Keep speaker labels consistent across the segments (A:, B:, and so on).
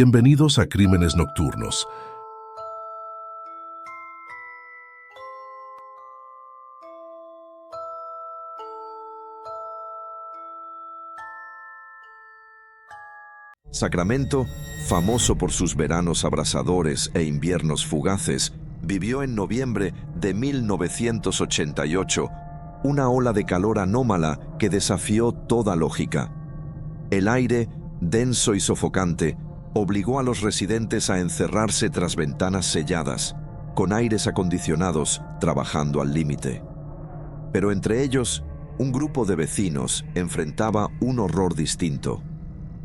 A: Bienvenidos a Crímenes Nocturnos.
B: Sacramento, famoso por sus veranos abrasadores e inviernos fugaces, vivió en noviembre de 1988 una ola de calor anómala que desafió toda lógica. El aire, denso y sofocante, obligó a los residentes a encerrarse tras ventanas selladas, con aires acondicionados trabajando al límite. Pero entre ellos, un grupo de vecinos enfrentaba un horror distinto.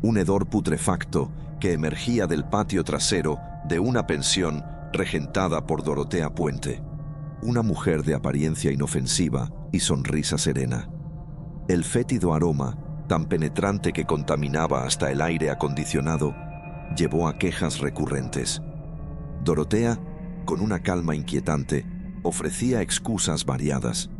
B: Un hedor putrefacto que emergía del patio trasero de una pensión regentada por Dorotea Puente, una mujer de apariencia inofensiva y sonrisa serena. El fétido aroma, tan penetrante que contaminaba hasta el aire acondicionado, llevó a quejas recurrentes. Dorotea, con una calma inquietante, ofrecía excusas variadas,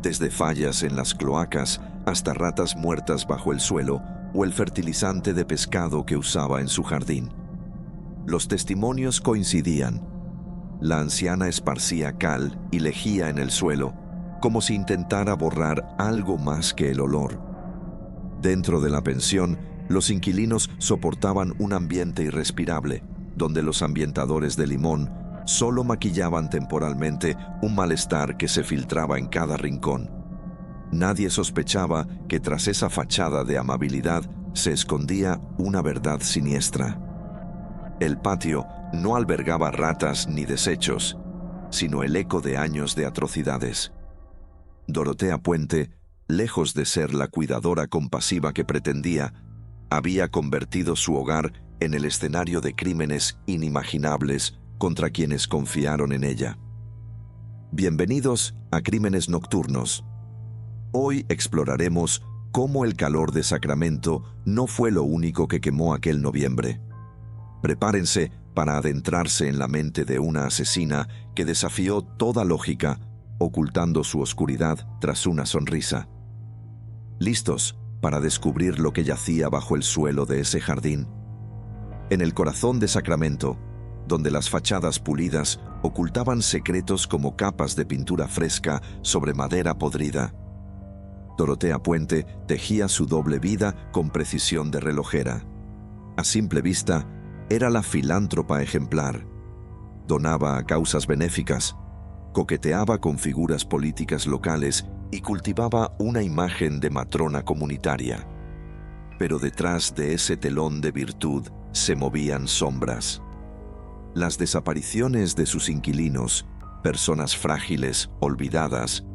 B: desde fallas en las cloacas hasta ratas muertas bajo el suelo o el fertilizante de pescado que usaba en su jardín. Los testimonios coincidían. La anciana esparcía cal y lejía en el suelo, como si intentara borrar algo más que el olor. Dentro de la pensión, los inquilinos soportaban un ambiente irrespirable, donde los ambientadores de limón solo maquillaban temporalmente un malestar que se filtraba en cada rincón. Nadie sospechaba que tras esa fachada de amabilidad se escondía una verdad siniestra. El patio no albergaba ratas ni desechos, sino el eco de años de atrocidades. Dorotea Puente, lejos de ser la cuidadora compasiva que pretendía, había convertido su hogar en el escenario de crímenes inimaginables contra quienes confiaron en ella. Bienvenidos a Crímenes Nocturnos. Hoy exploraremos cómo el calor de Sacramento no fue lo único que quemó aquel noviembre. Prepárense para adentrarse en la mente de una asesina que desafió toda lógica, ocultando su oscuridad tras una sonrisa. ¿Listos para descubrir lo que yacía bajo el suelo de ese jardín? En el corazón de Sacramento, donde las fachadas pulidas ocultaban secretos como capas de pintura fresca sobre madera podrida, Dorotea Puente tejía su doble vida con precisión de relojera. A simple vista, era la filántropa ejemplar. Donaba a causas benéficas, coqueteaba con figuras políticas locales y cultivaba una imagen de matrona comunitaria. Pero detrás de ese telón de virtud se movían sombras. Las desapariciones de sus inquilinos, personas frágiles, olvidadas,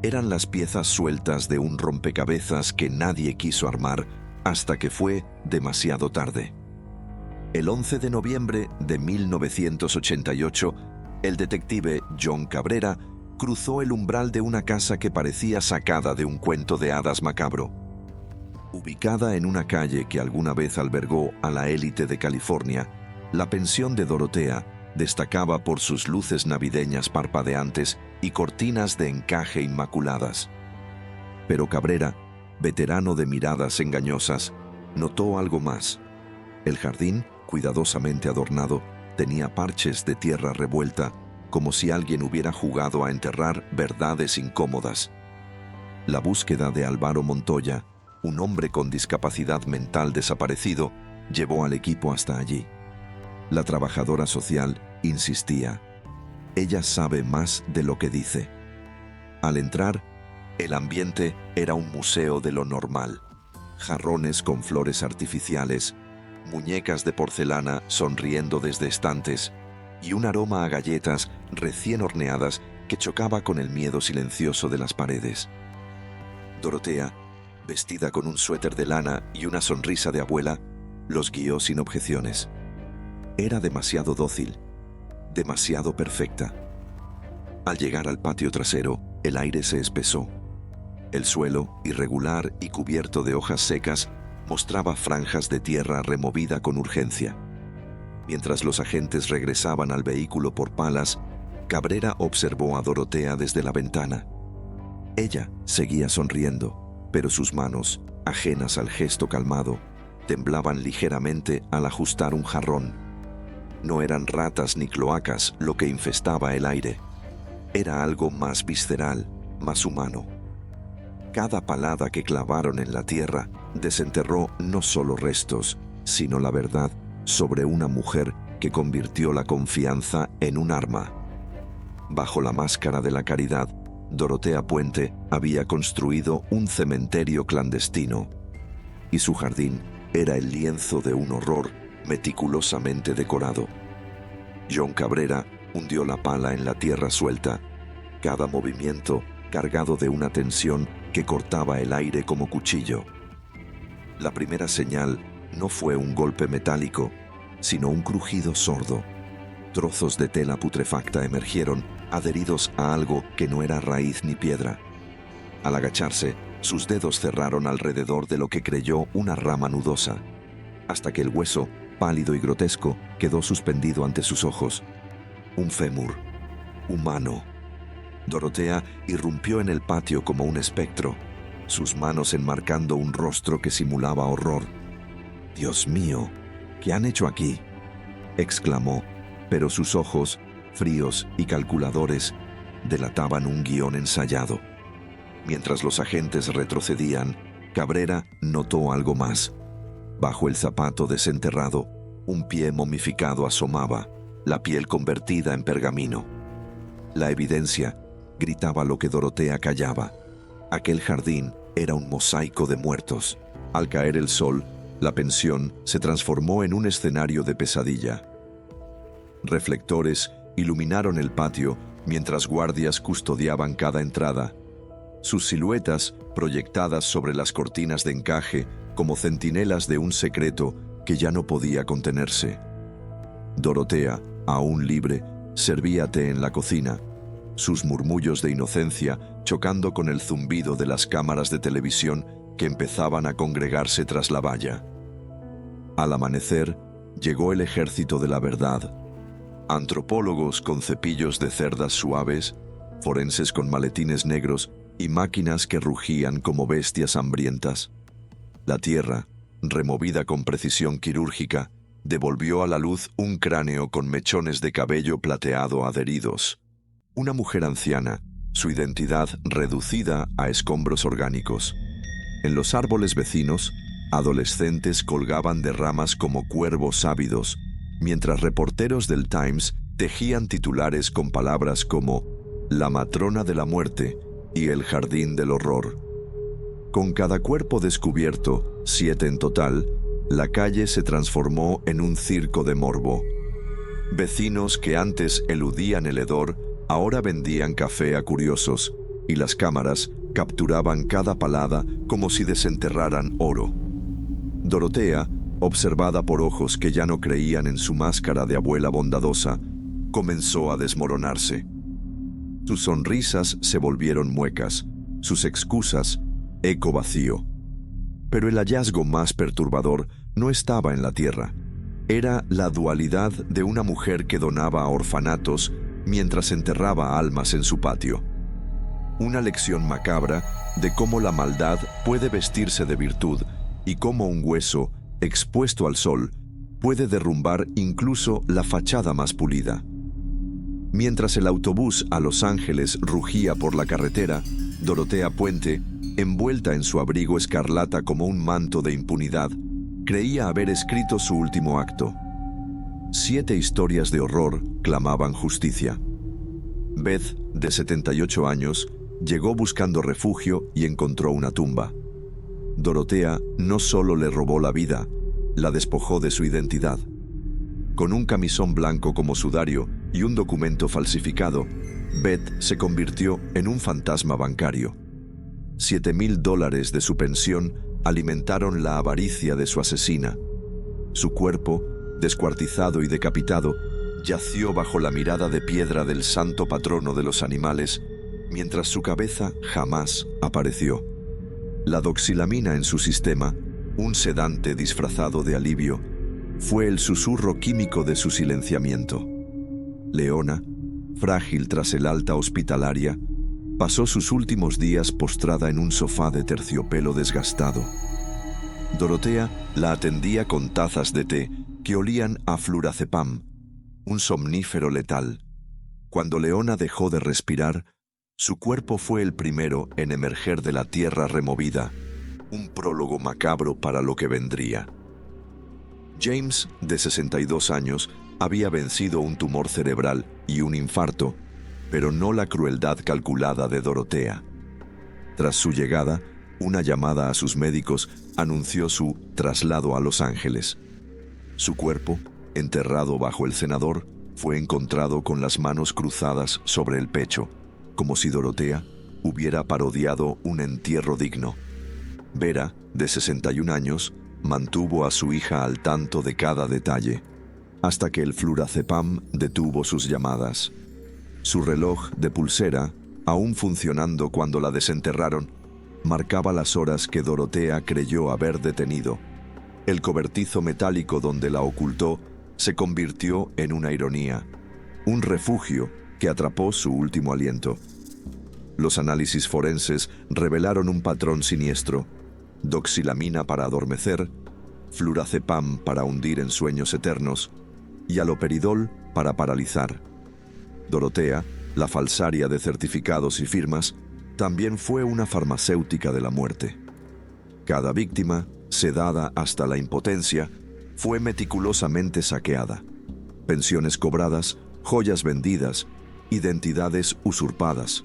B: eran las piezas sueltas de un rompecabezas que nadie quiso armar hasta que fue demasiado tarde. El 11 de noviembre de 1988, el detective John Cabrera cruzó el umbral de una casa que parecía sacada de un cuento de hadas macabro. Ubicada en una calle que alguna vez albergó a la élite de California, la pensión de Dorotea destacaba por sus luces navideñas parpadeantes y cortinas de encaje inmaculadas. Pero Cabrera, veterano de miradas engañosas, notó algo más. El jardín, cuidadosamente adornado, tenía parches de tierra revuelta, como si alguien hubiera jugado a enterrar verdades incómodas. La búsqueda de Álvaro Montoya, un hombre con discapacidad mental desaparecido, llevó al equipo hasta allí. La trabajadora social insistía. Ella sabe más de lo que dice. Al entrar, el ambiente era un museo de lo normal. Jarrones con flores artificiales, muñecas de porcelana sonriendo desde estantes y un aroma a galletas recién horneadas que chocaba con el miedo silencioso de las paredes. Dorotea, vestida con un suéter de lana y una sonrisa de abuela, los guió sin objeciones. Era demasiado dócil, demasiado perfecta. Al llegar al patio trasero, el aire se espesó. El suelo, irregular y cubierto de hojas secas, mostraba franjas de tierra removida con urgencia. Mientras los agentes regresaban al vehículo por palas, Cabrera observó a Dorotea desde la ventana. Ella seguía sonriendo, pero sus manos, ajenas al gesto calmado, temblaban ligeramente al ajustar un jarrón. No eran ratas ni cloacas lo que infestaba el aire. Era algo más visceral, más humano. Cada palada que clavaron en la tierra desenterró no solo restos, sino la verdad sobre una mujer que convirtió la confianza en un arma. Bajo la máscara de la caridad, Dorotea Puente había construido un cementerio clandestino, y su jardín era el lienzo de un horror meticulosamente decorado. John Cabrera hundió la pala en la tierra suelta, cada movimiento cargado de una tensión que cortaba el aire como cuchillo. La primera señal no fue un golpe metálico, sino un crujido sordo. Trozos de tela putrefacta emergieron, adheridos a algo que no era raíz ni piedra. Al agacharse, sus dedos cerraron alrededor de lo que creyó una rama nudosa, hasta que el hueso, pálido y grotesco, quedó suspendido ante sus ojos. Un fémur, humano. Dorotea irrumpió en el patio como un espectro, sus manos enmarcando un rostro que simulaba horror. «Dios mío, ¿qué han hecho aquí?», exclamó, pero sus ojos, fríos y calculadores, delataban un guión ensayado. Mientras los agentes retrocedían, Cabrera notó algo más. Bajo el zapato desenterrado, un pie momificado asomaba, la piel convertida en pergamino. La evidencia gritaba lo que Dorotea callaba. Aquel jardín era un mosaico de muertos. Al caer el sol, la pensión se transformó en un escenario de pesadilla. Reflectores iluminaron el patio mientras guardias custodiaban cada entrada. Sus siluetas, proyectadas sobre las cortinas de encaje como centinelas de un secreto que ya no podía contenerse. Dorotea, aún libre, servía té en la cocina, sus murmullos de inocencia chocando con el zumbido de las cámaras de televisión que empezaban a congregarse tras la valla. Al amanecer, llegó el ejército de la verdad. Antropólogos con cepillos de cerdas suaves, forenses con maletines negros y máquinas que rugían como bestias hambrientas. La tierra, removida con precisión quirúrgica, devolvió a la luz un cráneo con mechones de cabello plateado adheridos. Una mujer anciana, su identidad reducida a escombros orgánicos. En los árboles vecinos, adolescentes colgaban de ramas como cuervos ávidos, mientras reporteros del Times tejían titulares con palabras como «La matrona de la muerte» y «El jardín del horror». Con cada cuerpo descubierto, 7 en total, la calle se transformó en un circo de morbo. Vecinos que antes eludían el hedor, ahora vendían café a curiosos, y las cámaras capturaban cada palada como si desenterraran oro. Dorotea, observada por ojos que ya no creían en su máscara de abuela bondadosa, comenzó a desmoronarse. Sus sonrisas se volvieron muecas, sus excusas eco vacío. Pero el hallazgo más perturbador no estaba en la tierra. Era la dualidad de una mujer que donaba a orfanatos mientras enterraba almas en su patio. Una lección macabra de cómo la maldad puede vestirse de virtud y cómo un hueso, expuesto al sol, puede derrumbar incluso la fachada más pulida. Mientras el autobús a Los Ángeles rugía por la carretera, Dorotea Puente, envuelta en su abrigo escarlata como un manto de impunidad, creía haber escrito su último acto. 7 historias de horror clamaban justicia. Beth, de 78 años, llegó buscando refugio y encontró una tumba. Dorotea no solo le robó la vida, la despojó de su identidad. Con un camisón blanco como sudario y un documento falsificado, Beth se convirtió en un fantasma bancario. $7,000 de su pensión alimentaron la avaricia de su asesina. Su cuerpo, descuartizado y decapitado, yació bajo la mirada de piedra del santo patrono de los animales, mientras su cabeza jamás apareció. La doxilamina en su sistema, un sedante disfrazado de alivio, fue el susurro químico de su silenciamiento. Leona, frágil tras el alta hospitalaria, pasó sus últimos días postrada en un sofá de terciopelo desgastado. Dorotea la atendía con tazas de té que olían a flurazepam, un somnífero letal. Cuando Leona dejó de respirar, su cuerpo fue el primero en emerger de la tierra removida, un prólogo macabro para lo que vendría. James, de 62 años, había vencido un tumor cerebral y un infarto, pero no la crueldad calculada de Dorotea. Tras su llegada, una llamada a sus médicos anunció su traslado a Los Ángeles. Su cuerpo, enterrado bajo el cenador, fue encontrado con las manos cruzadas sobre el pecho, como si Dorotea hubiera parodiado un entierro digno. Vera, de 61 años, mantuvo a su hija al tanto de cada detalle, hasta que el flurazepam detuvo sus llamadas. Su reloj de pulsera, aún funcionando cuando la desenterraron, marcaba las horas que Dorotea creyó haber detenido. El cobertizo metálico donde la ocultó se convirtió en una ironía, un refugio que atrapó su último aliento. Los análisis forenses revelaron un patrón siniestro: doxilamina para adormecer, flurazepam para hundir en sueños eternos y aloperidol para paralizar. Dorotea, la falsaria de certificados y firmas, también fue una farmacéutica de la muerte. Cada víctima, sedada hasta la impotencia, fue meticulosamente saqueada. Pensiones cobradas, joyas vendidas, identidades usurpadas.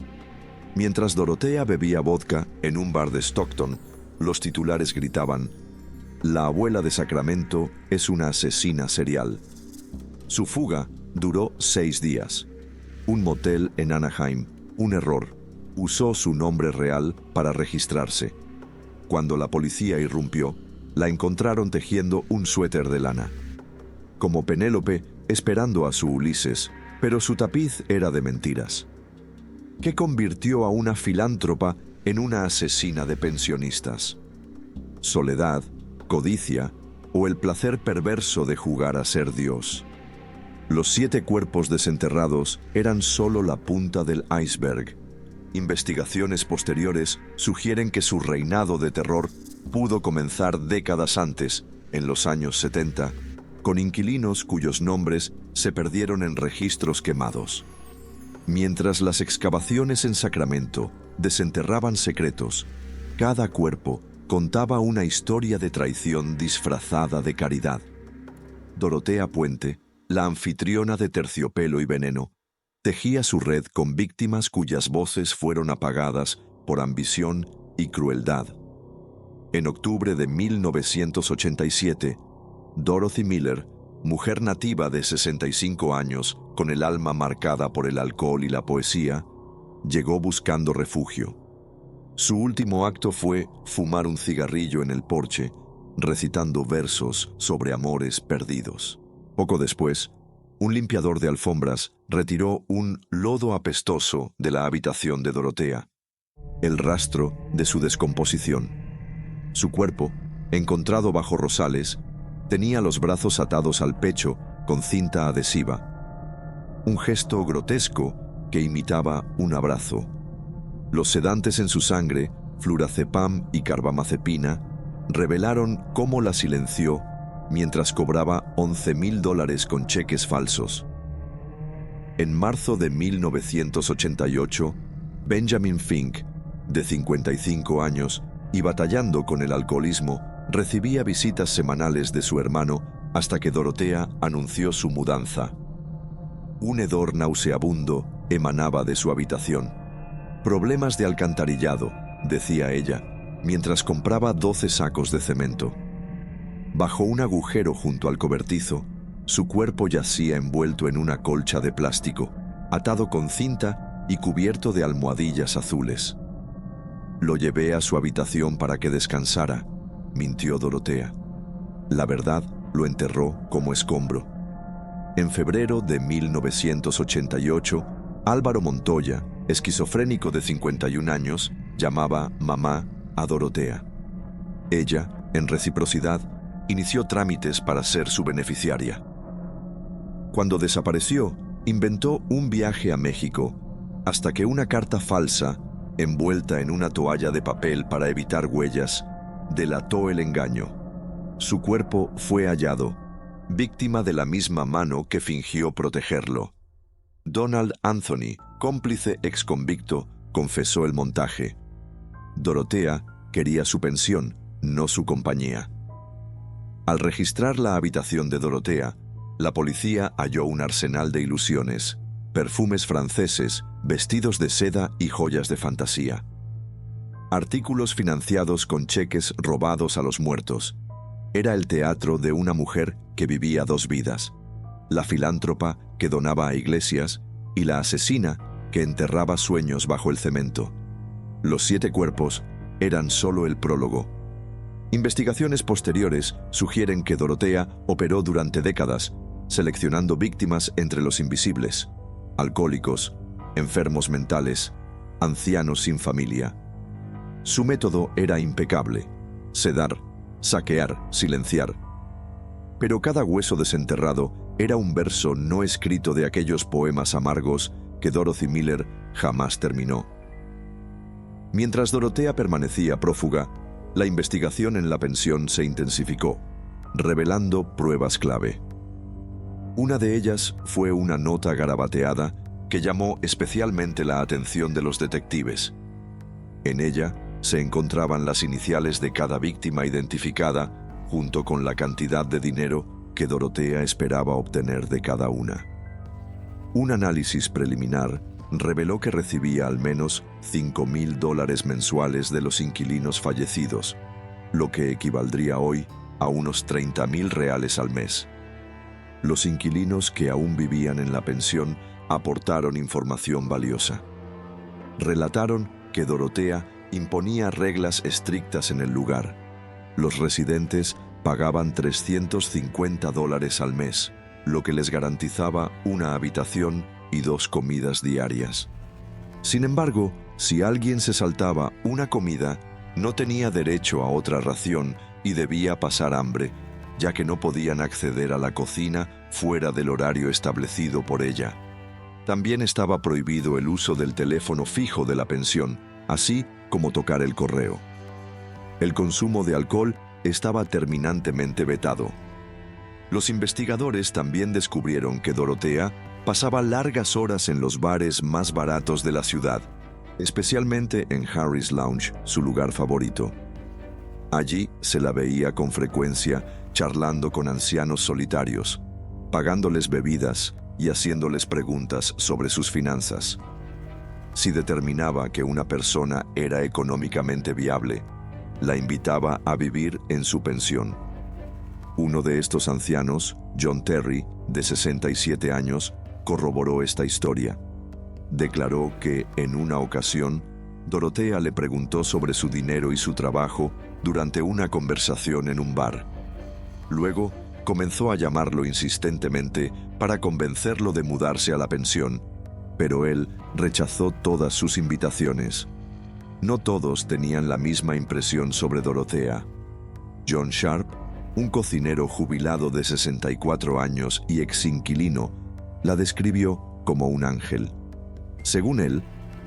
B: Mientras Dorotea bebía vodka en un bar de Stockton, los titulares gritaban: «La abuela de Sacramento es una asesina serial». Su fuga duró 6 días. Un motel en Anaheim, un error, usó su nombre real para registrarse. Cuando la policía irrumpió, la encontraron tejiendo un suéter de lana. Como Penélope, esperando a su Ulises, pero su tapiz era de mentiras. ¿Qué convirtió a una filántropa en una asesina de pensionistas? ¿Soledad, codicia o el placer perverso de jugar a ser Dios? Los 7 cuerpos desenterrados eran solo la punta del iceberg. Investigaciones posteriores sugieren que su reinado de terror pudo comenzar décadas antes, en los años 70, con inquilinos cuyos nombres se perdieron en registros quemados. Mientras las excavaciones en Sacramento desenterraban secretos, cada cuerpo contaba una historia de traición disfrazada de caridad. Dorotea Puente, la anfitriona de Terciopelo y Veneno, tejía su red con víctimas cuyas voces fueron apagadas por ambición y crueldad. En octubre de 1987, Dorothy Miller, mujer nativa de 65 años, con el alma marcada por el alcohol y la poesía, llegó buscando refugio. Su último acto fue fumar un cigarrillo en el porche, recitando versos sobre amores perdidos. Poco después, un limpiador de alfombras retiró un lodo apestoso de la habitación de Dorotea, el rastro de su descomposición. Su cuerpo, encontrado bajo rosales, tenía los brazos atados al pecho con cinta adhesiva, un gesto grotesco que imitaba un abrazo. Los sedantes en su sangre, flurazepam y carbamazepina, revelaron cómo la silenció mientras cobraba $11,000 con cheques falsos. En marzo de 1988, Benjamin Fink, de 55 años y batallando con el alcoholismo, recibía visitas semanales de su hermano hasta que Dorotea anunció su mudanza. Un hedor nauseabundo emanaba de su habitación. «Problemas de alcantarillado», decía ella, mientras compraba 12 sacos de cemento. Bajo un agujero junto al cobertizo, su cuerpo yacía envuelto en una colcha de plástico, atado con cinta y cubierto de almohadillas azules. «Lo llevé a su habitación para que descansara», mintió Dorotea. La verdad lo enterró como escombro. En febrero de 1988, Álvaro Montoya, esquizofrénico de 51 años, llamaba mamá a Dorotea. Ella, en reciprocidad, inició trámites para ser su beneficiaria. Cuando desapareció, inventó un viaje a México, hasta que una carta falsa, envuelta en una toalla de papel para evitar huellas, delató el engaño. Su cuerpo fue hallado, víctima de la misma mano que fingió protegerlo. Donald Anthony, cómplice exconvicto, confesó el montaje. Dorothea quería su pensión, no su compañía. Al registrar la habitación de Dorothea, la policía halló un arsenal de ilusiones, perfumes franceses, vestidos de seda y joyas de fantasía. Artículos financiados con cheques robados a los muertos. Era el teatro de una mujer que vivía dos vidas: la filántropa que donaba a iglesias y la asesina que enterraba sueños bajo el cemento. Los 7 cuerpos eran solo el prólogo. Investigaciones posteriores sugieren que Dorothea operó durante décadas, seleccionando víctimas entre los invisibles: alcohólicos, enfermos mentales, ancianos sin familia. Su método era impecable: sedar, saquear, silenciar. Pero cada hueso desenterrado era un verso no escrito de aquellos poemas amargos que Dorothy Miller jamás terminó. Mientras Dorothea permanecía prófuga, la investigación en la pensión se intensificó, revelando pruebas clave. Una de ellas fue una nota garabateada que llamó especialmente la atención de los detectives. En ella se encontraban las iniciales de cada víctima identificada, junto con la cantidad de dinero que Dorothea esperaba obtener de cada una. Un análisis preliminar reveló que recibía al menos $5,000 mensuales de los inquilinos fallecidos, lo que equivaldría hoy a unos $30,000 al mes. Los inquilinos que aún vivían en la pensión aportaron información valiosa. Relataron que Dorothea imponía reglas estrictas en el lugar. Los residentes pagaban $350 al mes, lo que les garantizaba una habitación y 2 comidas diarias. Sin embargo, si alguien se saltaba una comida, no tenía derecho a otra ración y debía pasar hambre, ya que no podían acceder a la cocina fuera del horario establecido por ella. También estaba prohibido el uso del teléfono fijo de la pensión, así como tocar el correo. El consumo de alcohol estaba terminantemente vetado. Los investigadores también descubrieron que Dorothea pasaba largas horas en los bares más baratos de la ciudad, especialmente en Harry's Lounge, su lugar favorito. Allí se la veía con frecuencia charlando con ancianos solitarios, pagándoles bebidas y haciéndoles preguntas sobre sus finanzas. Si determinaba que una persona era económicamente viable, la invitaba a vivir en su pensión. Uno de estos ancianos, John Terry, de 67 años, corroboró esta historia. Declaró que, en una ocasión, Dorothea le preguntó sobre su dinero y su trabajo durante una conversación en un bar. Luego, comenzó a llamarlo insistentemente para convencerlo de mudarse a la pensión, pero él rechazó todas sus invitaciones. No todos tenían la misma impresión sobre Dorothea. John Sharp, un cocinero jubilado de 64 años y exinquilino, la describió como un ángel. Según él,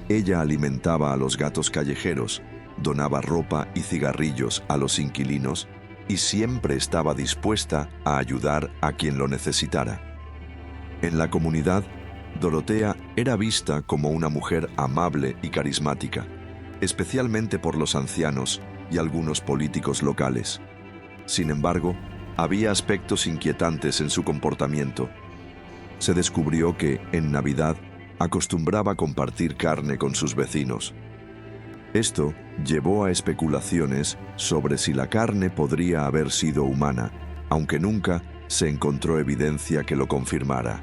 B: ella alimentaba a los gatos callejeros, donaba ropa y cigarrillos a los inquilinos y siempre estaba dispuesta a ayudar a quien lo necesitara. En la comunidad, Dorothea era vista como una mujer amable y carismática, especialmente por los ancianos y algunos políticos locales. Sin embargo, había aspectos inquietantes en su comportamiento. Se descubrió que, en Navidad, acostumbraba compartir carne con sus vecinos. Esto llevó a especulaciones sobre si la carne podría haber sido humana, aunque nunca se encontró evidencia que lo confirmara.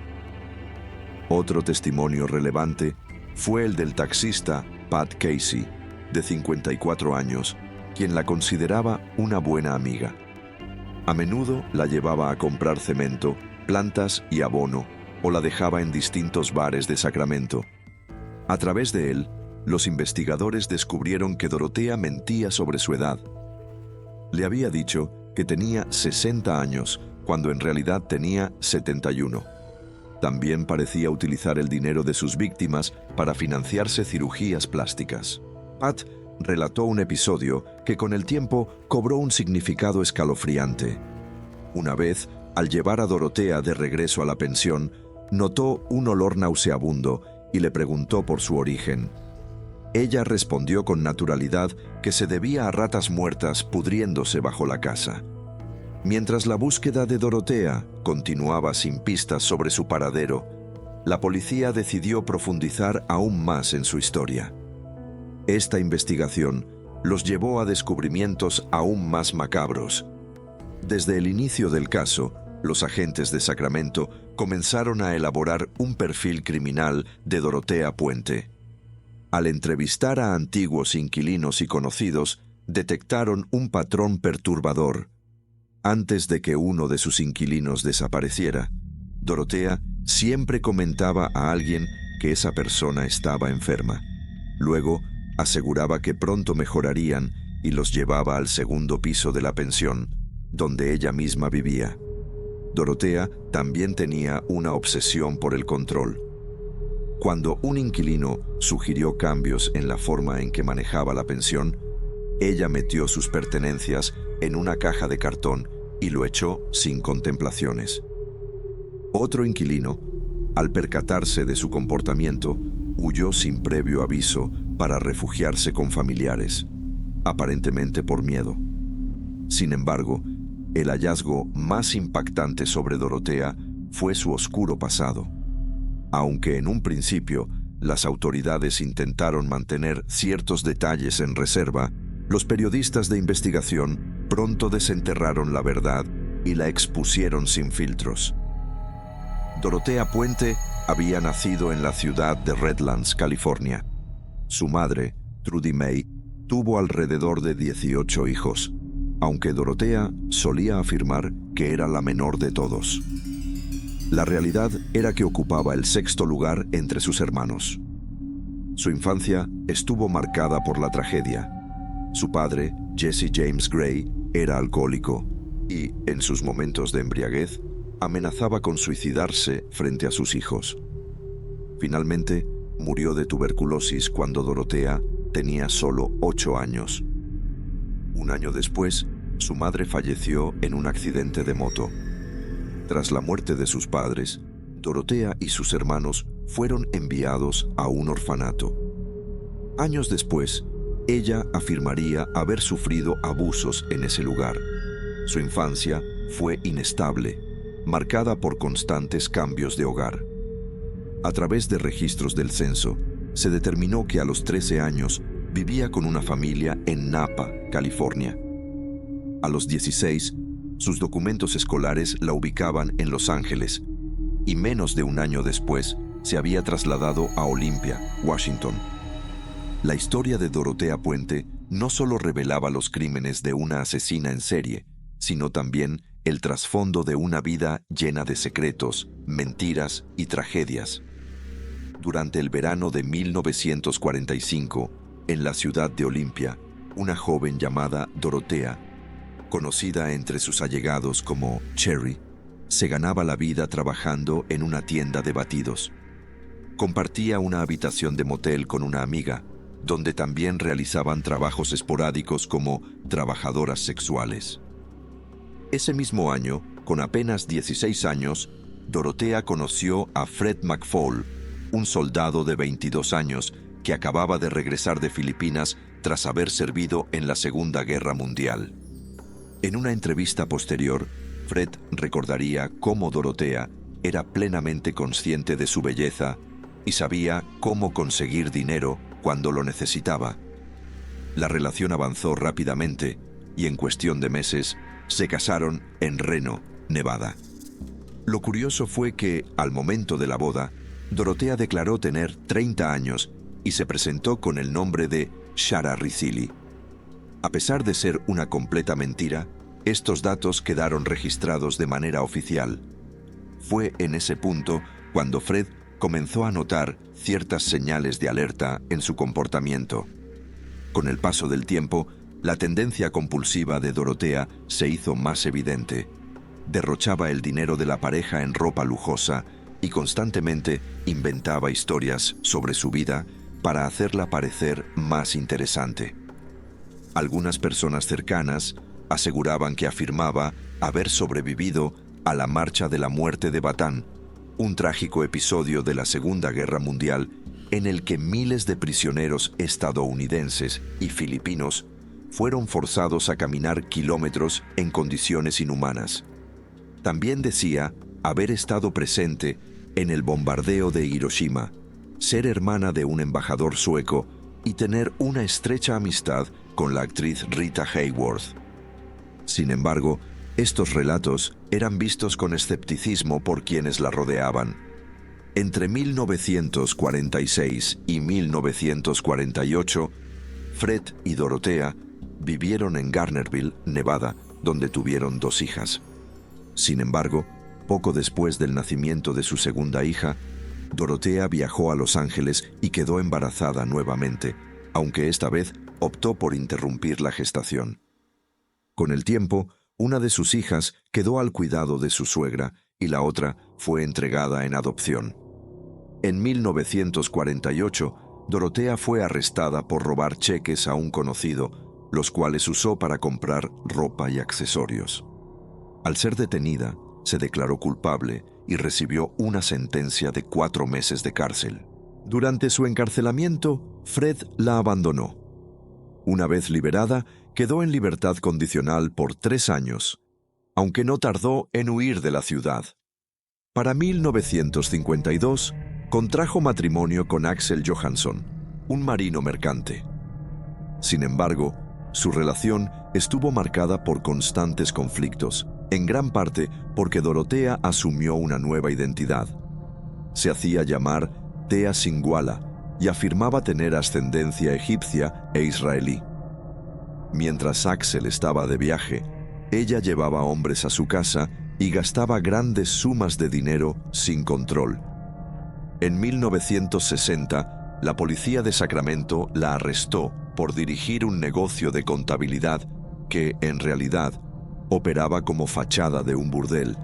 B: Otro testimonio relevante fue el del taxista Pat Casey, de 54 años, quien la consideraba una buena amiga. A menudo la llevaba a comprar cemento, plantas y abono, o la dejaba en distintos bares de Sacramento. A través de él, los investigadores descubrieron que Dorothea mentía sobre su edad. Le había dicho que tenía 60 años, cuando en realidad tenía 71. También parecía utilizar el dinero de sus víctimas para financiarse cirugías plásticas. Pat relató un episodio que con el tiempo cobró un significado escalofriante. Una vez, al llevar a Dorotea de regreso a la pensión, notó un olor nauseabundo y le preguntó por su origen. Ella respondió con naturalidad que se debía a ratas muertas pudriéndose bajo la casa. Mientras la búsqueda de Dorotea continuaba sin pistas sobre su paradero, la policía decidió profundizar aún más en su historia. Esta investigación los llevó a descubrimientos aún más macabros. Desde el inicio del caso, los agentes de Sacramento comenzaron a elaborar un perfil criminal de Dorotea Puente. Al entrevistar a antiguos inquilinos y conocidos, detectaron un patrón perturbador. Antes de que uno de sus inquilinos desapareciera, Dorotea siempre comentaba a alguien que esa persona estaba enferma. Luego, aseguraba que pronto mejorarían y los llevaba al segundo piso de la pensión, donde ella misma vivía. Dorotea también tenía una obsesión por el control. Cuando un inquilino sugirió cambios en la forma en que manejaba la pensión, ella metió sus pertenencias en una caja de cartón y lo echó sin contemplaciones. Otro inquilino, al percatarse de su comportamiento, huyó sin previo aviso para refugiarse con familiares, aparentemente por miedo. Sin embargo, el hallazgo más impactante sobre Dorotea fue su oscuro pasado. Aunque en un principio las autoridades intentaron mantener ciertos detalles en reserva, los periodistas de investigación pronto desenterraron la verdad y la expusieron sin filtros. Dorotea Puente había nacido en la ciudad de Redlands, California. Su madre, Trudy May, tuvo alrededor de 18 hijos, aunque Dorotea solía afirmar que era la menor de todos. La realidad era que ocupaba el sexto lugar entre sus hermanos. Su infancia estuvo marcada por la tragedia. Su padre, Jesse James Gray, era alcohólico y, en sus momentos de embriaguez, amenazaba con suicidarse frente a sus hijos. Finalmente, murió de tuberculosis cuando Dorotea tenía solo 8 años. Un año después, su madre falleció en un accidente de moto. Tras la muerte de sus padres, Dorotea y sus hermanos fueron enviados a un orfanato. Años después, ella afirmaría haber sufrido abusos en ese lugar. Su infancia fue inestable, marcada por constantes cambios de hogar. A través de registros del censo, se determinó que a los 13 años vivía con una familia en Napa, California. A los 16, sus documentos escolares la ubicaban en Los Ángeles, y menos de un año después se había trasladado a Olympia, Washington. La historia de Dorotea Puente no solo revelaba los crímenes de una asesina en serie, sino también el trasfondo de una vida llena de secretos, mentiras y tragedias. Durante el verano de 1945, en la ciudad de Olympia, una joven llamada Dorotea, conocida entre sus allegados como Cherry, se ganaba la vida trabajando en una tienda de batidos. Compartía una habitación de motel con una amiga, donde también realizaban trabajos esporádicos como trabajadoras sexuales. Ese mismo año, con apenas 16 años, Dorotea conoció a Fred McFall, un soldado de 22 años que acababa de regresar de Filipinas tras haber servido en la Segunda Guerra Mundial. En una entrevista posterior, Fred recordaría cómo Dorotea era plenamente consciente de su belleza y sabía cómo conseguir dinero cuando lo necesitaba. La relación avanzó rápidamente y en cuestión de meses se casaron en Reno, Nevada. Lo curioso fue que, al momento de la boda, Dorotea declaró tener 30 años y se presentó con el nombre de Shara Rizzili. A pesar de ser una completa mentira, estos datos quedaron registrados de manera oficial. Fue en ese punto cuando Fred comenzó a notar ciertas señales de alerta en su comportamiento. Con el paso del tiempo, la tendencia compulsiva de Dorotea se hizo más evidente. Derrochaba el dinero de la pareja en ropa lujosa y constantemente inventaba historias sobre su vida para hacerla parecer más interesante. Algunas personas cercanas aseguraban que afirmaba haber sobrevivido a la Marcha de la Muerte de Batán, un trágico episodio de la Segunda Guerra Mundial en el que miles de prisioneros estadounidenses y filipinos fueron forzados a caminar kilómetros en condiciones inhumanas. También decía haber estado presente en el bombardeo de Hiroshima, ser hermana de un embajador sueco y tener una estrecha amistad con la actriz Rita Hayworth. Sin embargo, estos relatos eran vistos con escepticismo por quienes la rodeaban. Entre 1946 y 1948, Fred y Dorothea vivieron en Garnerville, Nevada, donde tuvieron 2 hijas. Sin embargo, poco después del nacimiento de su segunda hija, Dorothea viajó a Los Ángeles y quedó embarazada nuevamente, aunque esta vez optó por interrumpir la gestación. Con el tiempo, una de sus hijas quedó al cuidado de su suegra y la otra fue entregada en adopción. En 1948, Dorothea fue arrestada por robar cheques a un conocido, los cuales usó para comprar ropa y accesorios. Al ser detenida, se declaró culpable y recibió una sentencia de 4 meses de cárcel. Durante su encarcelamiento, Fred la abandonó. Una vez liberada, quedó en libertad condicional por 3 años, aunque no tardó en huir de la ciudad. Para 1952, contrajo matrimonio con Axel Johansson, un marino mercante. Sin embargo, su relación estuvo marcada por constantes conflictos, en gran parte porque Dorothea asumió una nueva identidad. Se hacía llamar Thea Singwala y afirmaba tener ascendencia egipcia e israelí. Mientras Axel estaba de viaje, ella llevaba hombres a su casa y gastaba grandes sumas de dinero sin control. En 1960, la policía de Sacramento la arrestó por dirigir un negocio de contabilidad que, en realidad, operaba como fachada de un burdel.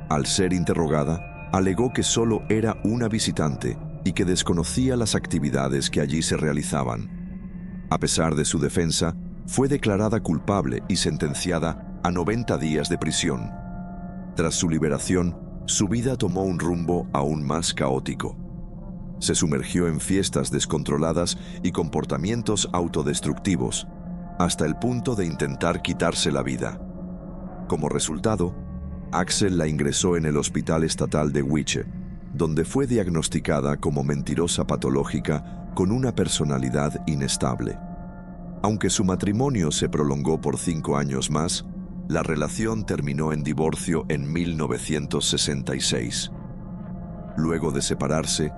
B: Al ser interrogada, alegó que solo era una visitante y que desconocía las actividades que allí se realizaban. A pesar de su defensa, fue declarada culpable y sentenciada a 90 días de prisión. Tras su liberación, su vida tomó un rumbo aún más caótico. Se sumergió en fiestas descontroladas y comportamientos autodestructivos, hasta el punto de intentar quitarse la vida. Como resultado, Axel la ingresó en el Hospital Estatal de Wische, donde fue diagnosticada como mentirosa patológica con una personalidad inestable. Aunque su matrimonio se prolongó por 5 años más, la relación terminó en divorcio en 1966. Luego de separarse,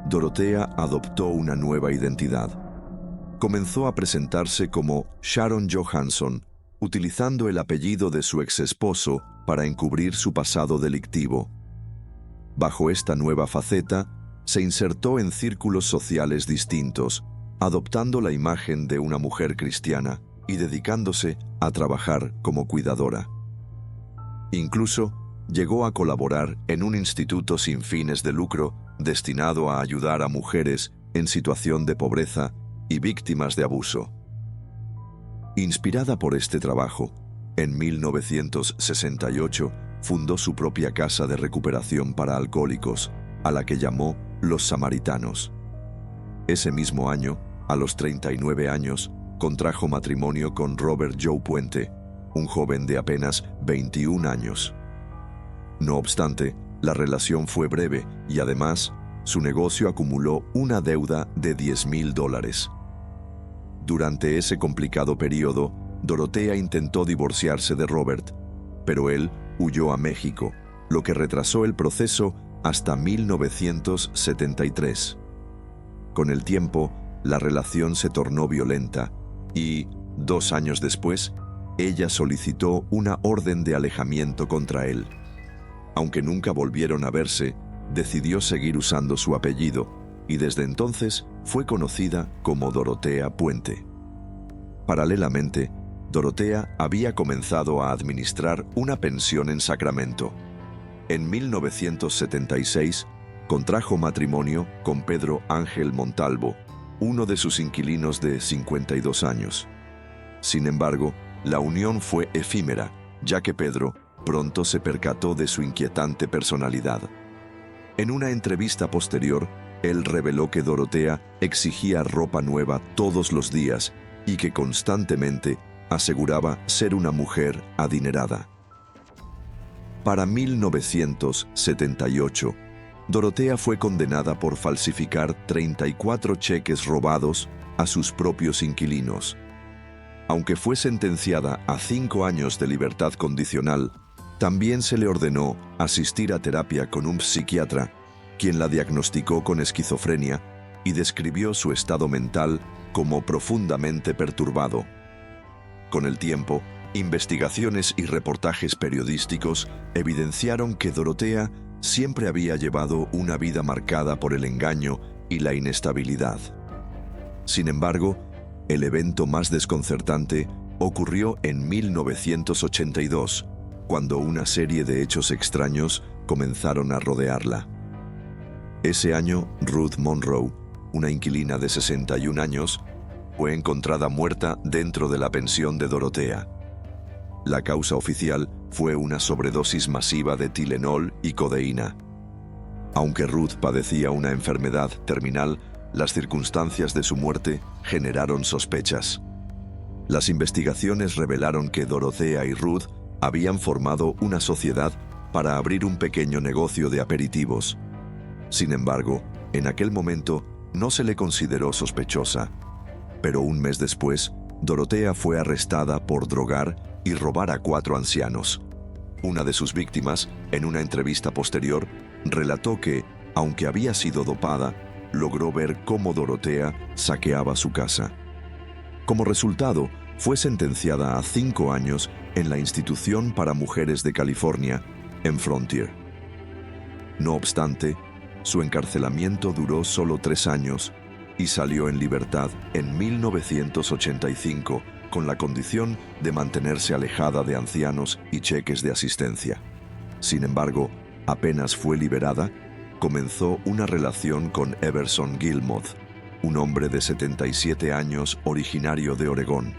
B: Dorothea adoptó una nueva identidad. Comenzó a presentarse como Sharon Johansson, utilizando el apellido de su exesposo para encubrir su pasado delictivo. Bajo esta nueva faceta, se insertó en círculos sociales distintos, adoptando la imagen de una mujer cristiana y dedicándose a trabajar como cuidadora. Incluso llegó a colaborar en un instituto sin fines de lucro destinado a ayudar a mujeres en situación de pobreza y víctimas de abuso. Inspirada por este trabajo, en 1968 fundó su propia casa de recuperación para alcohólicos, a la que llamó Los Samaritanos. Ese mismo año, a los 39 años, contrajo matrimonio con Robert Joe Puente, un joven de apenas 21 años. No obstante, la relación fue breve y además, su negocio acumuló una deuda de $10,000. Durante ese complicado periodo, Dorothea intentó divorciarse de Robert, pero él huyó a México, lo que retrasó el proceso hasta 1973. Con el tiempo, la relación se tornó violenta y, 2 años después, ella solicitó una orden de alejamiento contra él. Aunque nunca volvieron a verse, decidió seguir usando su apellido y desde entonces fue conocida como Dorothea Puente. Paralelamente, Dorothea había comenzado a administrar una pensión en Sacramento. En 1976, contrajo matrimonio con Pedro Ángel Montalvo, uno de sus inquilinos de 52 años. Sin embargo, la unión fue efímera, ya que Pedro pronto se percató de su inquietante personalidad. En una entrevista posterior, él reveló que Dorotea exigía ropa nueva todos los días y que constantemente aseguraba ser una mujer adinerada. Para 1978, Dorotea fue condenada por falsificar 34 cheques robados a sus propios inquilinos. Aunque fue sentenciada a 5 años de libertad condicional, también se le ordenó asistir a terapia con un psiquiatra, quien la diagnosticó con esquizofrenia y describió su estado mental como profundamente perturbado. Con el tiempo, investigaciones y reportajes periodísticos evidenciaron que Dorotea siempre había llevado una vida marcada por el engaño y la inestabilidad. Sin embargo, el evento más desconcertante ocurrió en 1982, cuando una serie de hechos extraños comenzaron a rodearla. Ese año, Ruth Monroe, una inquilina de 61 años, fue encontrada muerta dentro de la pensión de Dorotea. La causa oficial fue una sobredosis masiva de Tylenol y codeína. Aunque Ruth padecía una enfermedad terminal, las circunstancias de su muerte generaron sospechas. Las investigaciones revelaron que Dorotea y Ruth habían formado una sociedad para abrir un pequeño negocio de aperitivos. Sin embargo, en aquel momento no se le consideró sospechosa, pero un mes después, Dorotea fue arrestada por drogar y robar a 4 ancianos. Una de sus víctimas, en una entrevista posterior, relató que, aunque había sido dopada, logró ver cómo Dorotea saqueaba su casa. Como resultado, fue sentenciada a 5 años en la Institución para Mujeres de California, en Frontier. No obstante, su encarcelamiento duró solo 3 años y salió en libertad en 1985 con la condición de mantenerse alejada de ancianos y cheques de asistencia. Sin embargo, apenas fue liberada, comenzó una relación con Everson Gilmoth, un hombre de 77 años originario de Oregón.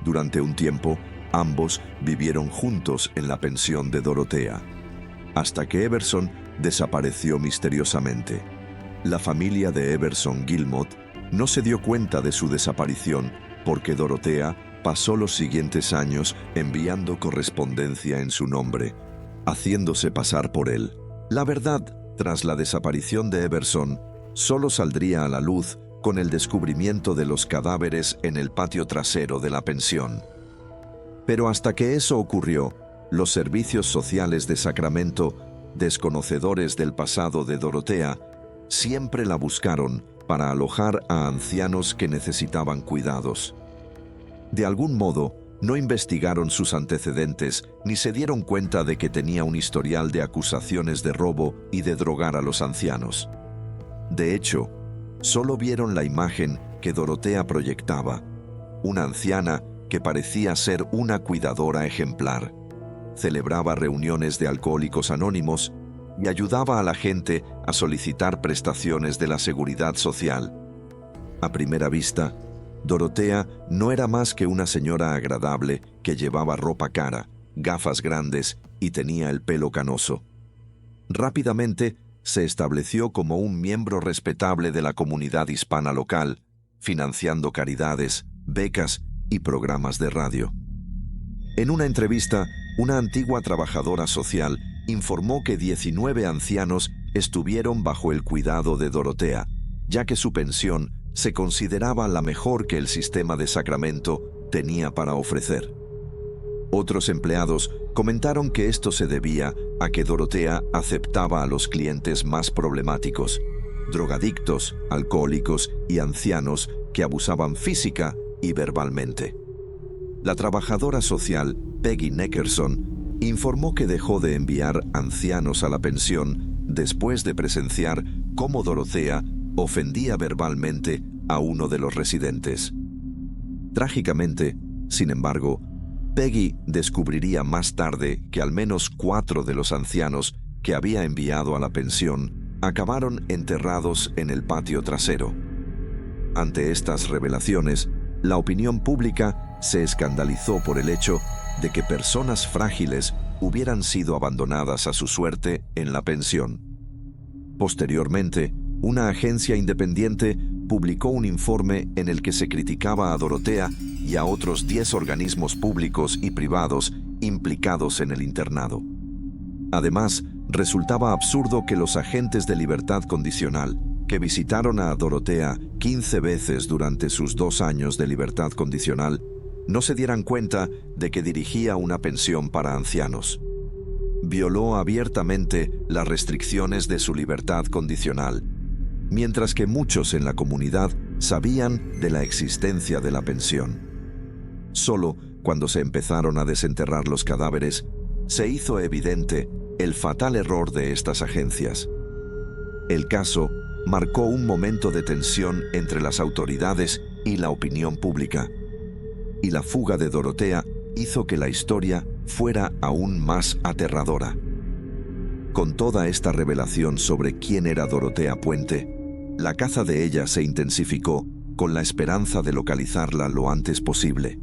B: Durante un tiempo, ambos vivieron juntos en la pensión de Dorotea, hasta que Everson desapareció misteriosamente. La familia de Everson Gilmoth no se dio cuenta de su desaparición porque Dorotea pasó los siguientes años enviando correspondencia en su nombre, haciéndose pasar por él. La verdad, tras la desaparición de Everson, solo saldría a la luz con el descubrimiento de los cadáveres en el patio trasero de la pensión. Pero hasta que eso ocurrió, los servicios sociales de Sacramento, desconocedores del pasado de Dorotea, siempre la buscaron para alojar a ancianos que necesitaban cuidados. De algún modo, no investigaron sus antecedentes ni se dieron cuenta de que tenía un historial de acusaciones de robo y de drogar a los ancianos. De hecho, solo vieron la imagen que Dorotea proyectaba, una anciana que parecía ser una cuidadora ejemplar. Celebraba reuniones de alcohólicos anónimos y ayudaba a la gente a solicitar prestaciones de la seguridad social. A primera vista, Dorotea no era más que una señora agradable que llevaba ropa cara, gafas grandes y tenía el pelo canoso. Rápidamente se estableció como un miembro respetable de la comunidad hispana local, financiando caridades, becas y programas de radio. En una entrevista, una antigua trabajadora social informó que 19 ancianos estuvieron bajo el cuidado de Dorotea, ya que su pensión se consideraba la mejor que el sistema de Sacramento tenía para ofrecer. Otros empleados comentaron que esto se debía a que Dorotea aceptaba a los clientes más problemáticos, drogadictos, alcohólicos y ancianos que abusaban física y verbalmente. La trabajadora social Peggy Neckerson informó que dejó de enviar ancianos a la pensión después de presenciar cómo Dorotea ofendía verbalmente a uno de los residentes. Trágicamente, sin embargo, Peggy descubriría más tarde que al menos 4 de los ancianos que había enviado a la pensión acabaron enterrados en el patio trasero. Ante estas revelaciones, la opinión pública se escandalizó por el hecho de que personas frágiles hubieran sido abandonadas a su suerte en la pensión. Posteriormente, una agencia independiente publicó un informe en el que se criticaba a Dorotea y a otros 10 organismos públicos y privados implicados en el internado. Además, resultaba absurdo que los agentes de libertad condicional, que visitaron a Dorotea 15 veces durante sus 2 años de libertad condicional, no se dieran cuenta de que dirigía una pensión para ancianos. Violó abiertamente las restricciones de su libertad condicional, mientras que muchos en la comunidad sabían de la existencia de la pensión. Solo cuando se empezaron a desenterrar los cadáveres, se hizo evidente el fatal error de estas agencias. El caso marcó un momento de tensión entre las autoridades y la opinión pública, y la fuga de Dorotea hizo que la historia fuera aún más aterradora. Con toda esta revelación sobre quién era Dorotea Puente, la caza de ella se intensificó con la esperanza de localizarla lo antes posible.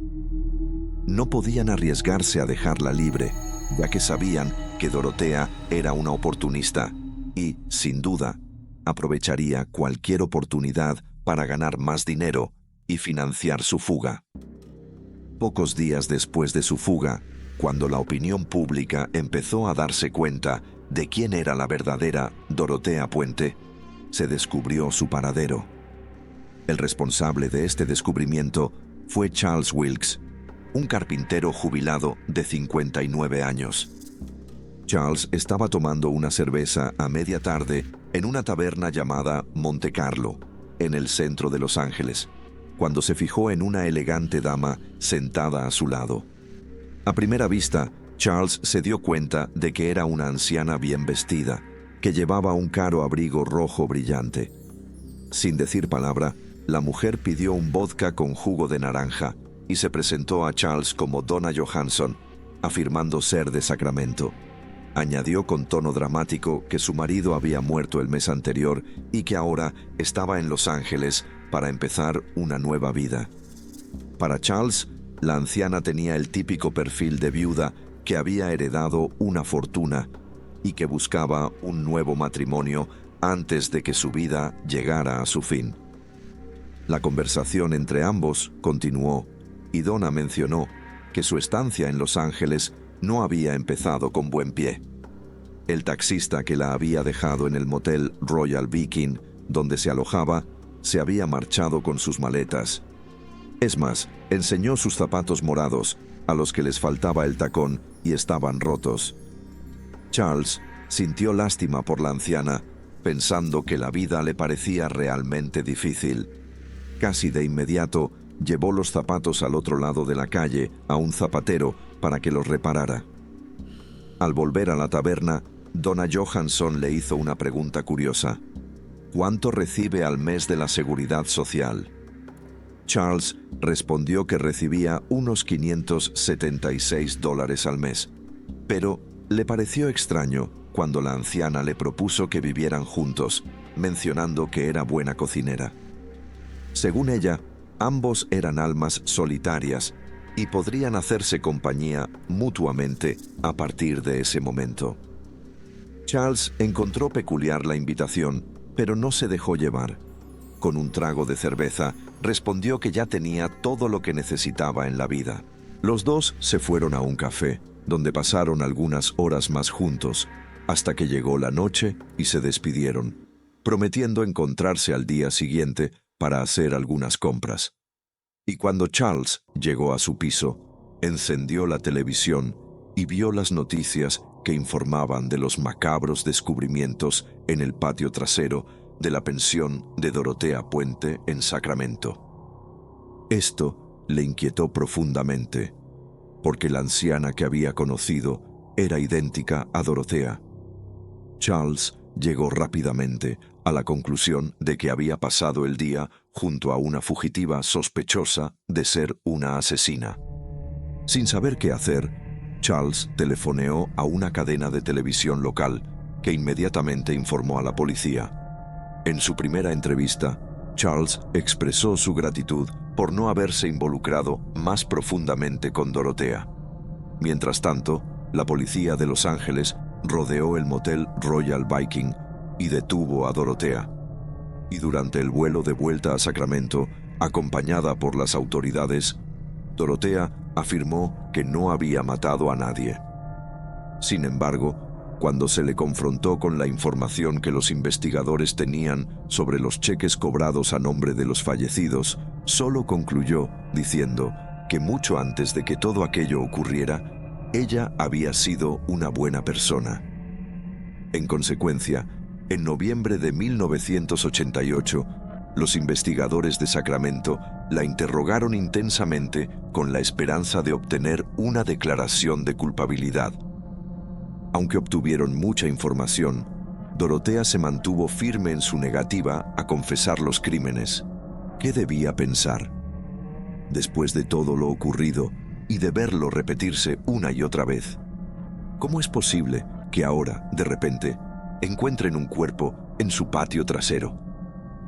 B: No podían arriesgarse a dejarla libre, ya que sabían que Dorotea era una oportunista y, sin duda, aprovecharía cualquier oportunidad para ganar más dinero y financiar su fuga. Pocos días después de su fuga, cuando la opinión pública empezó a darse cuenta de quién era la verdadera Dorotea Puente, se descubrió su paradero. El responsable de este descubrimiento fue Charles Wilkes, un carpintero jubilado de 59 años. Charles estaba tomando una cerveza a media tarde en una taberna llamada Monte Carlo, en el centro de Los Ángeles, cuando se fijó en una elegante dama sentada a su lado. A primera vista, Charles se dio cuenta de que era una anciana bien vestida, que llevaba un caro abrigo rojo brillante. Sin decir palabra, la mujer pidió un vodka con jugo de naranja y se presentó a Charles como Donna Johansson, afirmando ser de Sacramento. Añadió con tono dramático que su marido había muerto el mes anterior y que ahora estaba en Los Ángeles para empezar una nueva vida. Para Charles, la anciana tenía el típico perfil de viuda que había heredado una fortuna y que buscaba un nuevo matrimonio antes de que su vida llegara a su fin. La conversación entre ambos continuó y Donna mencionó que su estancia en Los Ángeles no había empezado con buen pie. El taxista que la había dejado en el motel Royal Viking, donde se alojaba, se había marchado con sus maletas. Es más, enseñó sus zapatos morados, a los que les faltaba el tacón y estaban rotos. Charles sintió lástima por la anciana, pensando que la vida le parecía realmente difícil. Casi de inmediato, llevó los zapatos al otro lado de la calle, a un zapatero, para que los reparara. Al volver a la taberna, Donna Johansson le hizo una pregunta curiosa. ¿Cuánto recibe al mes de la Seguridad Social? Charles respondió que recibía unos $576 al mes, pero le pareció extraño cuando la anciana le propuso que vivieran juntos, mencionando que era buena cocinera. Según ella, ambos eran almas solitarias y podrían hacerse compañía mutuamente a partir de ese momento. Charles encontró peculiar la invitación, pero no se dejó llevar. Con un trago de cerveza, respondió que ya tenía todo lo que necesitaba en la vida. Los dos se fueron a un café, donde pasaron algunas horas más juntos, hasta que llegó la noche y se despidieron, prometiendo encontrarse al día siguiente para hacer algunas compras. Y cuando Charles llegó a su piso, encendió la televisión y vio las noticias que informaban de los macabros descubrimientos en el patio trasero de la pensión de Dorotea Puente en Sacramento. Esto le inquietó profundamente, porque la anciana que había conocido era idéntica a Dorotea. Charles llegó rápidamente a la conclusión de que había pasado el día junto a una fugitiva sospechosa de ser una asesina. Sin saber qué hacer, Charles telefoneó a una cadena de televisión local que inmediatamente informó a la policía. En su primera entrevista, Charles expresó su gratitud por no haberse involucrado más profundamente con Dorotea. Mientras tanto, la policía de Los Ángeles rodeó el motel Royal Viking y detuvo a Dorotea. Y durante el vuelo de vuelta a Sacramento, acompañada por las autoridades, Dorotea afirmó que no había matado a nadie. Sin embargo, cuando se le confrontó con la información que los investigadores tenían sobre los cheques cobrados a nombre de los fallecidos, solo concluyó diciendo que mucho antes de que todo aquello ocurriera, ella había sido una buena persona. En consecuencia, en noviembre de 1988, los investigadores de Sacramento la interrogaron intensamente con la esperanza de obtener una declaración de culpabilidad. Aunque obtuvieron mucha información, Dorotea se mantuvo firme en su negativa a confesar los crímenes. ¿Qué debía pensar? Después de todo lo ocurrido y de verlo repetirse una y otra vez, ¿cómo es posible que ahora, de repente, encuentren un cuerpo en su patio trasero?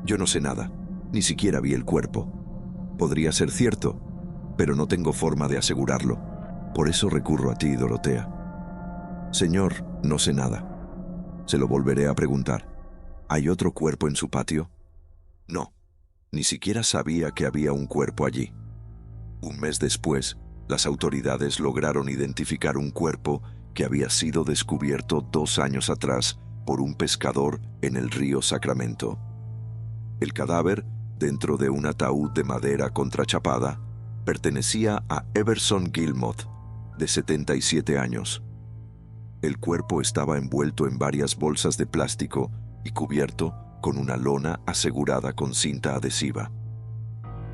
B: Yo no sé nada, ni siquiera vi el cuerpo. Podría ser cierto, pero no tengo forma de asegurarlo. Por eso recurro a ti, Dorotea. Señor, no sé nada. Se lo volveré a preguntar. ¿Hay otro cuerpo en su patio? No, ni siquiera sabía que había un cuerpo allí. Un mes después, las autoridades lograron identificar un cuerpo que había sido descubierto 2 años atrás por un pescador en el río Sacramento. El cadáver, dentro de un ataúd de madera contrachapada, pertenecía a Everson Gilmoth, de 77 años. El cuerpo estaba envuelto en varias bolsas de plástico y cubierto con una lona asegurada con cinta adhesiva.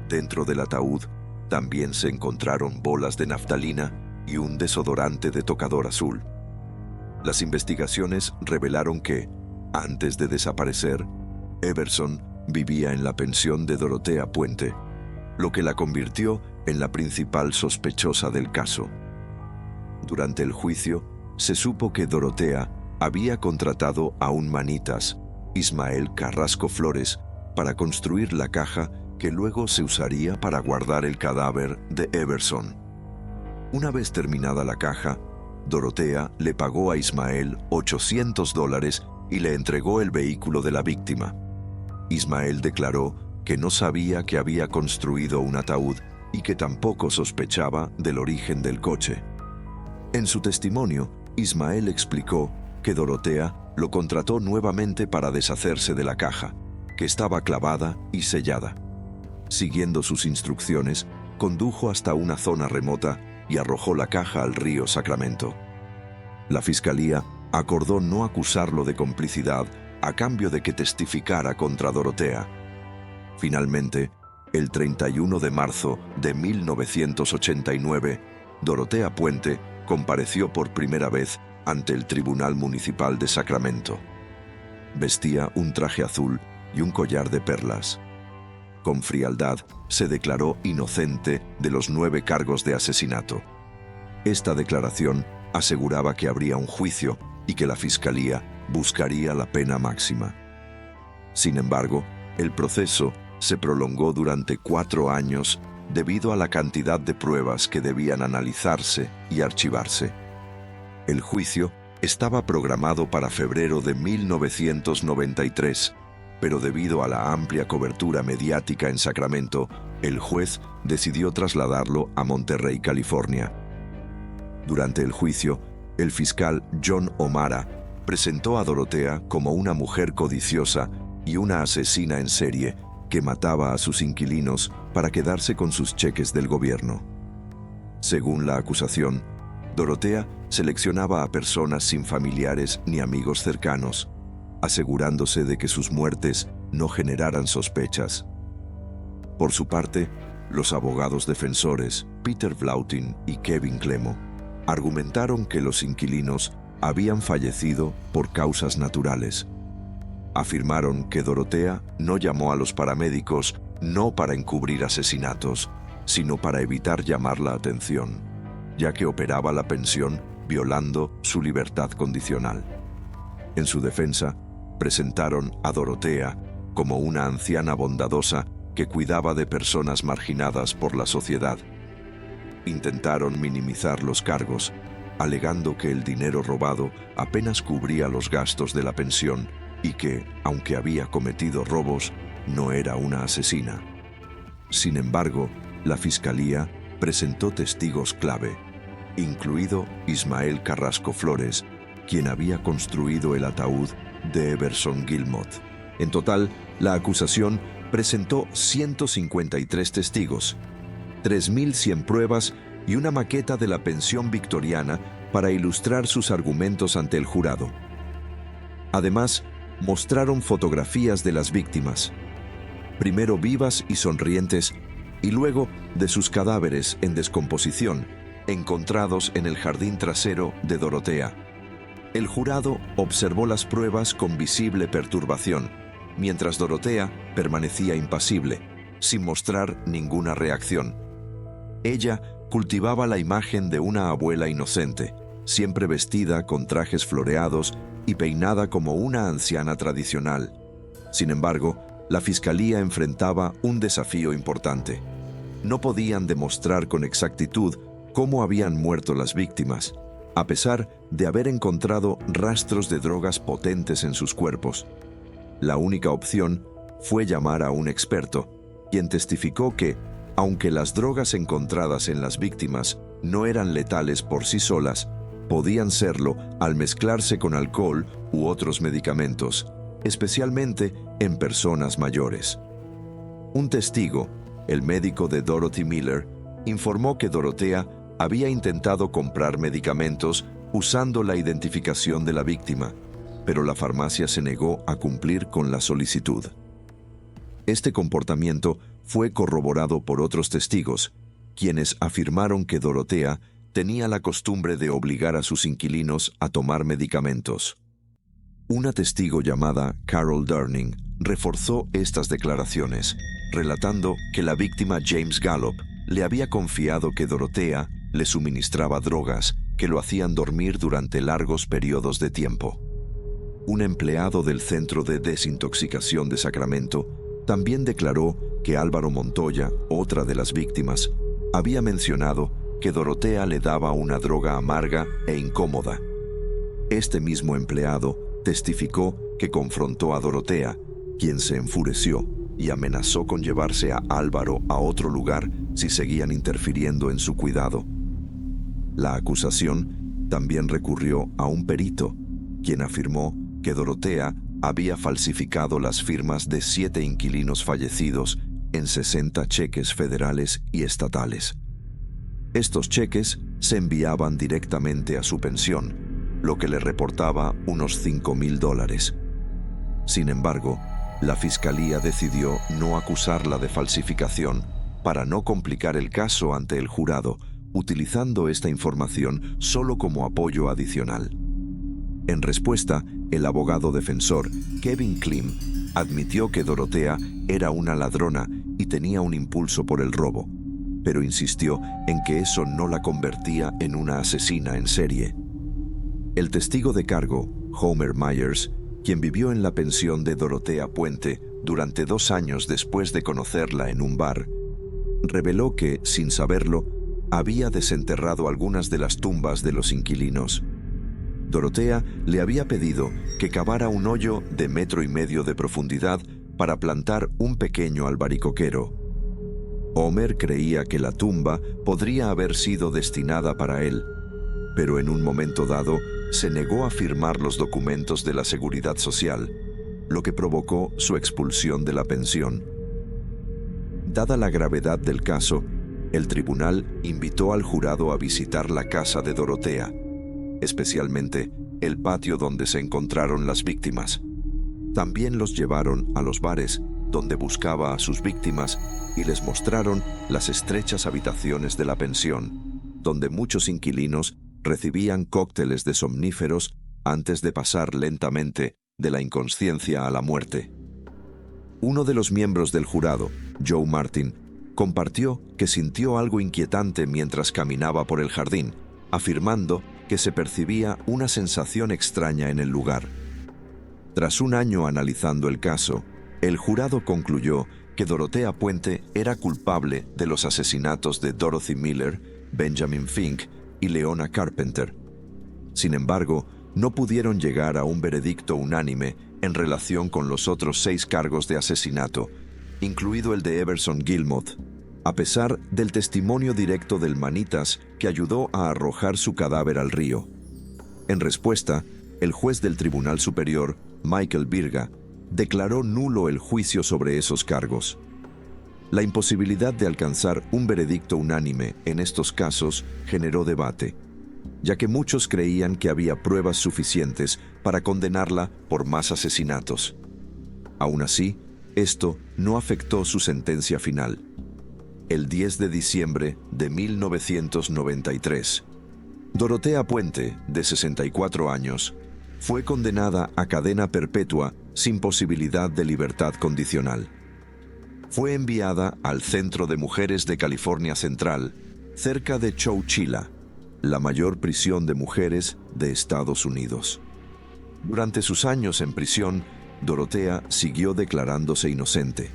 B: Dentro del ataúd también se encontraron bolas de naftalina y un desodorante de tocador azul. Las investigaciones revelaron que, antes de desaparecer, Everson vivía en la pensión de Dorotea Puente, lo que la convirtió en la principal sospechosa del caso. Durante el juicio, se supo que Dorotea había contratado a un manitas, Ismael Carrasco Flores, para construir la caja que luego se usaría para guardar el cadáver de Everson. Una vez terminada la caja, Dorotea le pagó a Ismael $800 y le entregó el vehículo de la víctima. Ismael declaró que no sabía que había construido un ataúd y que tampoco sospechaba del origen del coche. En su testimonio, Ismael explicó que Dorotea lo contrató nuevamente para deshacerse de la caja, que estaba clavada y sellada. Siguiendo sus instrucciones, condujo hasta una zona remota y arrojó la caja al río Sacramento. La fiscalía acordó no acusarlo de complicidad a cambio de que testificara contra Dorotea. Finalmente, el 31 de marzo de 1989, Dorotea Puente compareció por primera vez ante el Tribunal Municipal de Sacramento. Vestía un traje azul y un collar de perlas. Con frialdad, se declaró inocente de los 9 cargos de asesinato. Esta declaración aseguraba que habría un juicio y que la fiscalía buscaría la pena máxima. Sin embargo, el proceso se prolongó durante 4 años debido a la cantidad de pruebas que debían analizarse y archivarse. El juicio estaba programado para febrero de 1993, pero debido a la amplia cobertura mediática en Sacramento, el juez decidió trasladarlo a Monterrey, California. Durante el juicio, el fiscal John O'Mara presentó a Dorotea como una mujer codiciosa y una asesina en serie que mataba a sus inquilinos para quedarse con sus cheques del gobierno. Según la acusación, Dorotea seleccionaba a personas sin familiares ni amigos cercanos, asegurándose de que sus muertes no generaran sospechas. Por su parte, los abogados defensores Peter Vlautin y Kevin Clemo argumentaron que los inquilinos habían fallecido por causas naturales. Afirmaron que Dorotea no llamó a los paramédicos no para encubrir asesinatos, sino para evitar llamar la atención, ya que operaba la pensión violando su libertad condicional. En su defensa, presentaron a Dorotea como una anciana bondadosa que cuidaba de personas marginadas por la sociedad. Intentaron minimizar los cargos, alegando que el dinero robado apenas cubría los gastos de la pensión y que, aunque había cometido robos, no era una asesina. Sin embargo, la fiscalía presentó testigos clave, incluido Ismael Carrasco Flores, quien había construido el ataúd de Everson Gilmot. En total, la acusación presentó 153 testigos, 3.100 pruebas y una maqueta de la pensión victoriana para ilustrar sus argumentos ante el jurado. Además, mostraron fotografías de las víctimas, primero vivas y sonrientes, y luego de sus cadáveres en descomposición, encontrados en el jardín trasero de Dorotea. El jurado observó las pruebas con visible perturbación, mientras Dorotea permanecía impasible, sin mostrar ninguna reacción. Ella cultivaba la imagen de una abuela inocente, siempre vestida con trajes floreados y peinada como una anciana tradicional. Sin embargo, la fiscalía enfrentaba un desafío importante. No podían demostrar con exactitud cómo habían muerto las víctimas, a pesar de haber encontrado rastros de drogas potentes en sus cuerpos. La única opción fue llamar a un experto, quien testificó que, aunque las drogas encontradas en las víctimas no eran letales por sí solas, podían serlo al mezclarse con alcohol u otros medicamentos, especialmente en personas mayores. Un testigo, el médico de Dorothy Miller, informó que Dorotea había intentado comprar medicamentos usando la identificación de la víctima, pero la farmacia se negó a cumplir con la solicitud. Este comportamiento fue corroborado por otros testigos, quienes afirmaron que Dorotea tenía la costumbre de obligar a sus inquilinos a tomar medicamentos. Una testigo llamada Carol Durning reforzó estas declaraciones, relatando que la víctima James Gallup le había confiado que Dorotea le suministraba drogas que lo hacían dormir durante largos periodos de tiempo. Un empleado del Centro de Desintoxicación de Sacramento también declaró que Álvaro Montoya, otra de las víctimas, había mencionado que Dorotea le daba una droga amarga e incómoda. Este mismo empleado testificó que confrontó a Dorotea, quien se enfureció y amenazó con llevarse a Álvaro a otro lugar si seguían interfiriendo en su cuidado. La acusación también recurrió a un perito, quien afirmó que Dorotea había falsificado las firmas de 7 inquilinos fallecidos en 60 cheques federales y estatales. Estos cheques se enviaban directamente a su pensión, lo que le reportaba unos $5,000. Sin embargo, la fiscalía decidió no acusarla de falsificación para no complicar el caso ante el jurado, utilizando esta información solo como apoyo adicional. En respuesta, el abogado defensor, Kevin Klim, admitió que Dorotea era una ladrona y tenía un impulso por el robo, pero insistió en que eso no la convertía en una asesina en serie. El testigo de cargo, Homer Myers, quien vivió en la pensión de Dorotea Puente durante 2 años después de conocerla en un bar, reveló que, sin saberlo, había desenterrado algunas de las tumbas de los inquilinos. Dorotea le había pedido que cavara un hoyo de 1,5 metros de profundidad para plantar un pequeño albaricoquero. Homer creía que la tumba podría haber sido destinada para él, pero en un momento dado se negó a firmar los documentos de la Seguridad Social, lo que provocó su expulsión de la pensión. Dada la gravedad del caso, el tribunal invitó al jurado a visitar la casa de Dorotea, especialmente el patio donde se encontraron las víctimas. También los llevaron a los bares donde buscaba a sus víctimas y les mostraron las estrechas habitaciones de la pensión, donde muchos inquilinos recibían cócteles de somníferos antes de pasar lentamente de la inconsciencia a la muerte. Uno de los miembros del jurado, Joe Martin, compartió que sintió algo inquietante mientras caminaba por el jardín, afirmando que se percibía una sensación extraña en el lugar. Tras un año analizando el caso, el jurado concluyó que Dorothea Puente era culpable de los asesinatos de Dorothy Miller, Benjamin Fink y Leona Carpenter. Sin embargo, no pudieron llegar a un veredicto unánime en relación con los otros 6 cargos de asesinato, incluido el de Everson Gilmoth, a pesar del testimonio directo del Manitas que ayudó a arrojar su cadáver al río. En respuesta, el juez del Tribunal Superior, Michael Virga, declaró nulo el juicio sobre esos cargos. La imposibilidad de alcanzar un veredicto unánime en estos casos generó debate, ya que muchos creían que había pruebas suficientes para condenarla por más asesinatos. Aún así, esto no afectó su sentencia final. El 10 de diciembre de 1993, Dorothea Puente, de 64 años, fue condenada a cadena perpetua sin posibilidad de libertad condicional. Fue enviada al Centro de Mujeres de California Central, cerca de Chowchilla, la mayor prisión de mujeres de Estados Unidos. Durante sus años en prisión, Dorothea siguió declarándose inocente,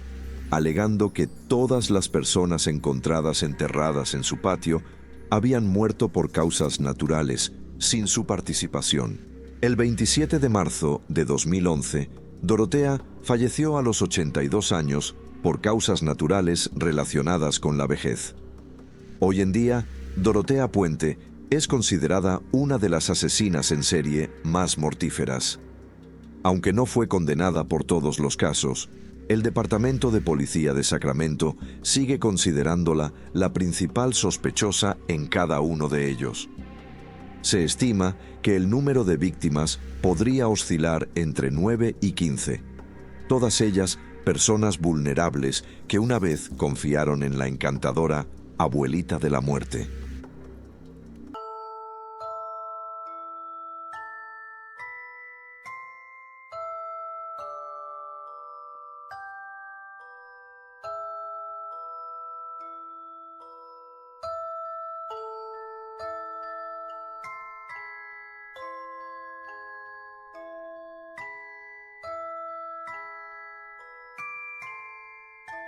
B: alegando que todas las personas encontradas enterradas en su patio habían muerto por causas naturales, sin su participación. El 27 de marzo de 2011, Dorothea falleció a los 82 años por causas naturales relacionadas con la vejez. Hoy en día, Dorothea Puente es considerada una de las asesinas en serie más mortíferas. Aunque no fue condenada por todos los casos, el Departamento de Policía de Sacramento sigue considerándola la principal sospechosa en cada uno de ellos. Se estima que el número de víctimas podría oscilar entre 9 y 15, todas ellas personas vulnerables que una vez confiaron en la encantadora Abuelita de la Muerte.